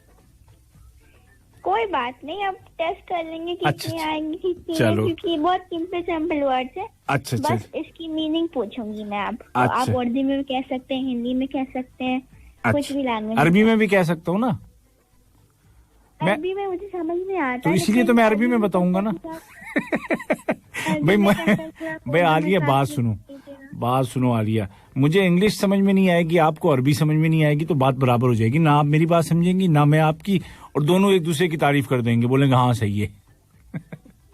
कोई बात नहीं, अब टेस्ट कर लेंगे कितनी आएंगी कितनी, क्योंकि बहुत सिंपल वर्ड्स है। अच्छा, बस इसकी मीनिंग पूछूंगी मैं आप। तो आप उर्दू में भी कह सकते हैं, हिंदी में कह सकते हैं, कुछ भी लैंग्वेज। अरबी में भी कह सकता हूँ ना? अरबी में मुझे समझ नहीं आता, तो इसीलिए तो मैं अरबी में बताऊंगा ना। भाई आलिया, बात सुनो आलिया, मुझे इंग्लिश समझ में नहीं आएगी, आपको अरबी समझ में नहीं आएगी, तो बात बराबर हो जाएगी ना। आप मेरी बात समझेंगी ना मैं आपकी, और दोनों एक दूसरे की तारीफ कर देंगे, बोलेंगे हाँ सही है।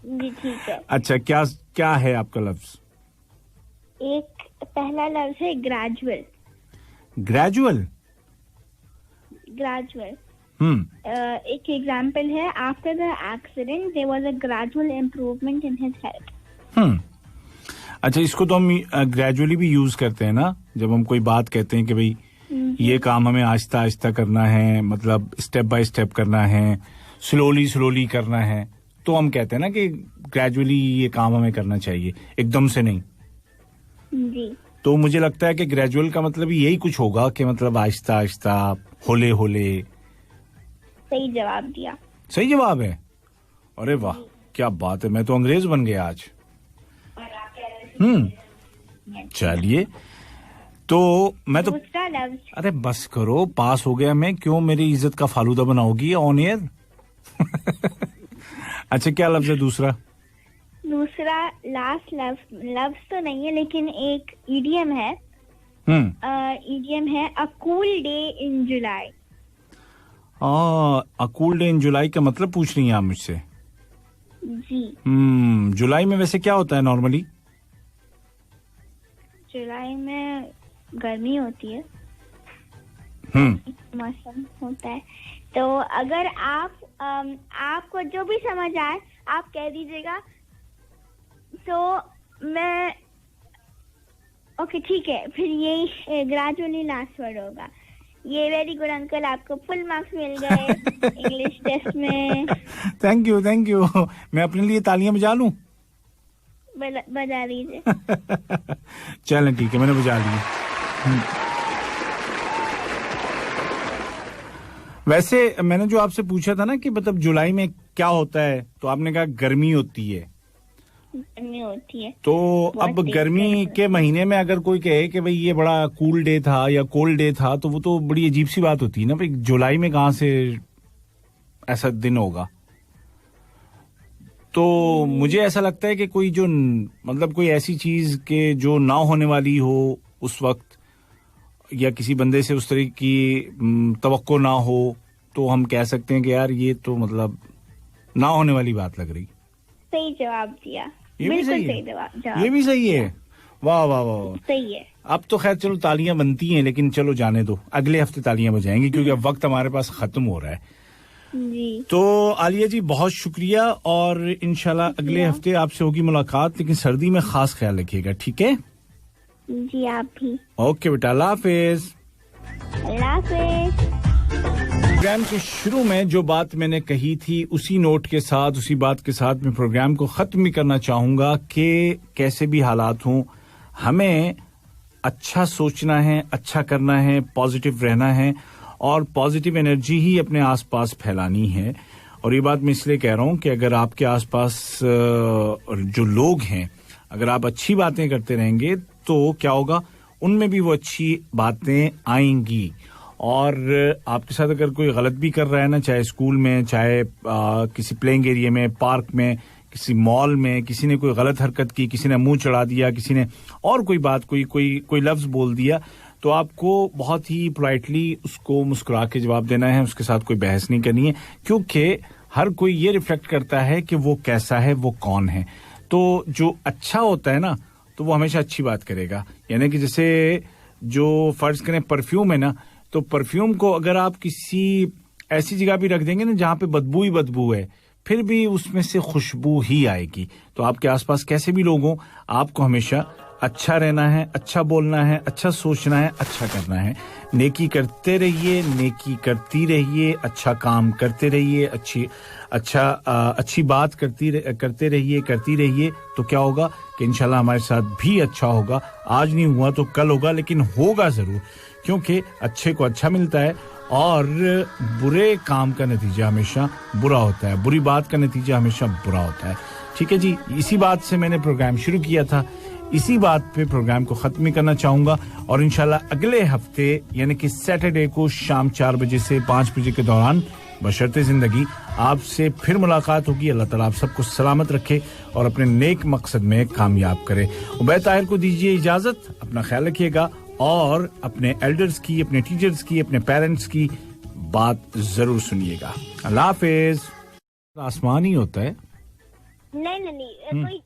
जी ठीक है। अच्छा, क्या है आपका लफ्ज? एक पहला लफ्ज है ग्रेजुअल। ग्रेजुअल? gradual. एक एग्जाम्पल है, after the accident there was a gradual improvement in his health. अच्छा, इसको तो हम ग्रेजुअली भी यूज करते हैं ना, जब हम कोई बात कहते हैं कि भाई ये काम हमें आहिस्ता आहिस्ता करना है, मतलब स्टेप बाय स्टेप करना है, स्लोली करना है, तो हम कहते हैं ना कि ग्रेजुअली ये काम हमें करना चाहिए, एकदम से नहीं. जी. तो मुझे लगता है कि ग्रेजुअल का मतलब यही कुछ होगा कि मतलब आहिस्ता आहिस्ता, होले होले. सही जवाब दिया. सही जवाब है. अरे वाह, क्या बात है, मैं तो अंग्रेज बन गया आज. चलिए, तो मैं तो दूसरा लफ्ज. अरे बस करो, पास हो गया मैं, क्यों मेरी इज्जत का फालूदा बनाओगी ऑन एयर? अच्छा, क्या लफ्ज है दूसरा? दूसरा लास्ट लफ्ज तो नहीं है, लेकिन एक इडियम है. इडियम है a cool day in July. A cool day in July का मतलब पूछ रही हैं आप मुझसे? जी. जुलाई में वैसे क्या होता है नॉर्मली? जुलाई में गर्मी होती है. मौसम होता है. तो अगर आपको जो भी समझ आए आप कह दीजिएगा. तो मैं ओके, ठीक है, फिर यही ग्रेजुअली लास्ट वर्ड होगा. ये वेरी गुड अंकल, आपको फुल मार्क्स मिल गए इंग्लिश टेस्ट में. Thank you. मैं अपने लिए तालियां बजा लूं? बजा दीजिए. चलें, ठीक है, मैंने बजा ली. वैसे मैंने जो आपसे पूछा था ना कि मतलब जुलाई में क्या होता है, तो आपने कहा गर्मी होती है. गर्मी होती है. तो अब गर्मी के महीने में अगर कोई कहे कि भाई ये बड़ा कूल डे था या कोल्ड डे था, तो वो तो बड़ी अजीब सी बात होती है ना भाई. जुलाई में कहाँ से ऐसा दिन होगा? तो मुझे ऐसा लगता है कि कोई जो मतलब कोई ऐसी चीज के जो ना होने वाली हो उस वक्त, या किसी बंदे से उस तरह की तवक्को ना हो, तो हम कह सकते हैं कि यार ये तो मतलब ना होने वाली बात लग रही. सही जवाब दिया. ये भी सही है. जवाब ये भी सही है. वाह वाह वाह, सही है. अब तो खैर चलो तालियां बनती हैं, लेकिन चलो जाने दो, अगले हफ्ते तालियां बजाएंगी क्योंकि अब वक्त हमारे पास खत्म हो रहा है. जी. तो आलिया जी बहुत शुक्रिया, और इंशाल्लाह अगले हफ्ते आपसे होगी मुलाकात, लेकिन सर्दी में खास ख्याल रखिएगा, ठीक है? जी, आप भी. ओके बेटा, अल्लाह हाफिज. अल्लाह हाफिज. प्रोग्राम के शुरू में जो बात मैंने कही थी, उसी नोट के साथ, उसी बात के साथ मैं प्रोग्राम को खत्म भी करना चाहूंगा कि कैसे भी हालात हों, हमें अच्छा सोचना है, अच्छा करना है, पॉजिटिव रहना है, और पॉजिटिव एनर्जी ही अपने आसपास फैलानी है. और ये बात मैं इसलिए कह रहा हूं कि अगर आपके आसपास जो लोग हैं, अगर आप अच्छी बातें करते रहेंगे तो क्या होगा, उनमें भी वो अच्छी बातें आएंगी. और आपके साथ अगर कोई गलत भी कर रहा है ना, चाहे स्कूल में, चाहे किसी प्लेइंग एरिया में, पार्क में, किसी मॉल में, किसी ने कोई गलत हरकत की, किसी ने मुंह चढ़ा दिया, किसी ने और कोई बात, कोई लफ्ज बोल दिया, तो आपको बहुत ही पोलाइटली उसको मुस्कुरा के जवाब देना है, उसके साथ कोई बहस नहीं करनी है, क्योंकि हर कोई ये रिफ्लेक्ट करता है कि वो कैसा है, वो कौन है. तो जो अच्छा होता है ना, तो वो हमेशा अच्छी बात करेगा. यानी कि जैसे जो फर्ज करें परफ्यूम है ना, तो परफ्यूम को अगर आप किसी ऐसी जगह भी रख देंगे ना जहां पे बदबू ही बदबू है, फिर भी उसमें से खुशबू ही आएगी. तो आपके आसपास कैसे भी लोग हों, आपको हमेशा अच्छा रहना है, अच्छा बोलना है, अच्छा सोचना है, अच्छा करना है. नेकी करते रहिए, नेकी करती रहिए, अच्छा काम करते रहिए, अच्छी बात करते रहिए. तो क्या होगा कि इंशाल्लाह हमारे साथ भी अच्छा होगा. आज नहीं हुआ तो कल होगा, लेकिन होगा जरूर, क्योंकि अच्छे को अच्छा मिलता है और बुरे काम का नतीजा हमेशा बुरा होता है, बुरी बात का नतीजा हमेशा बुरा होता है. ठीक है जी, इसी बात से मैंने प्रोग्राम शुरू किया था, इसी बात पे प्रोग्राम को खत्म करना चाहूंगा. और इंशाल्लाह अगले हफ्ते यानी कि सैटरडे को शाम 4 बजे से 5 बजे के दौरान बशर्ते जिंदगी आपसे फिर मुलाकात होगी. अल्लाह ताला आप सबको सलामत रखे और अपने नेक मकसद में कामयाब करे. उबैद ताहिर को दीजिए इजाजत, अपना ख्याल रखिएगा और अपने एल्डर्स की, अपने टीचर्स की, अपने पेरेंट्स की बात जरूर सुनिएगा. अल्लाह हाफिज. आसमान ही होता है. नहीं, कोई